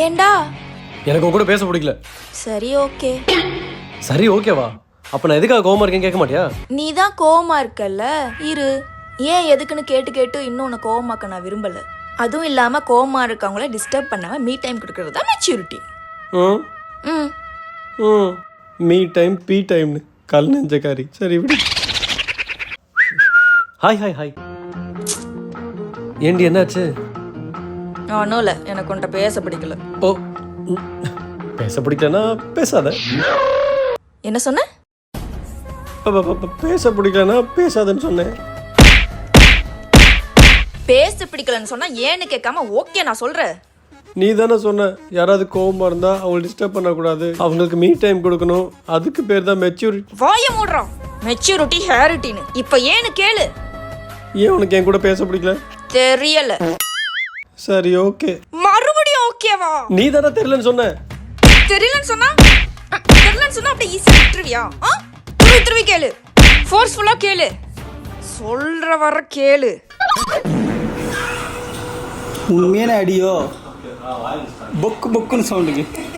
ஏண்டா? எனக்கு உன் கூட பேச பிடிக்கல. சரி ஓகே. சரி ஓகேவா? அப்ப நான் எதுக்காக கோவமா இருக்கேன்னு கேட்க மாட்டியா? நீ தான் கோவமா இருக்கல்ல, இரு. ஏன் எதுக்குன்னு கேட்டு கேட்டு இன்னும் உன்னை கோவமாக்க நான் விரும்பல. அதுவும் இல்லாம கோவமா இருக்கவங்கள டிஸ்டர்ப் பண்ணாம மீ டைம் கொடுக்கறது தான் மெச்சூரிட்டி. ம் ம் ம் மீ டைம் பீ டைம்னு கல் நெஞ்சக்காரி. சரி விடு. Hi hi hi. ஏண்டி என்னாச்சு? ஒன்றும் இல்லை, எனக்கு உன்கிட்ட பேச பிடிக்கல. ஓ ம். பேச பிடிக்கலன்னா பேசாத. என்ன சொன்ன? பேச பிடிக்கலன்னா பேசாதன்னு சொன்னேன். பேச பிடிக்கலன்னு சொன்னா ஏன்னு கேட்காம ஓகே நான் சொல்றேன். நீ தானே சொன்ன யாராவது கோவமா இருந்தா அவங்களை டிஸ்டர்ப் பண்ணக்கூடாது, அவங்களுக்கு மீ டைம் கொடுக்கணும். அதுக்கு பேர் தான் மெச்சூரிட்டி. வாய மூடுறான். மெச்சூரிட்டி ஹேரிட்டின்னு இப்ப ஏன்னு கேளு. ஏன் உனக்கு என் கூட பேச பிடிக்கல? தெரியல. சரி ஓகே. மறுபடியும் ஓகேவா? நீ தானே தெரியலன்னு சொன்ன. தெரியலன்னு சொன்னா அப்படியே ஈஸியா விட்டுருவியா? திருவி கேளு. ஃபோர்ஸ்ஃபுல்லா கேளு. சொல்ற வர கேளு. உண்மையான அடியோ பொக்கு பொக்குன்னு சவுண்டுக்கு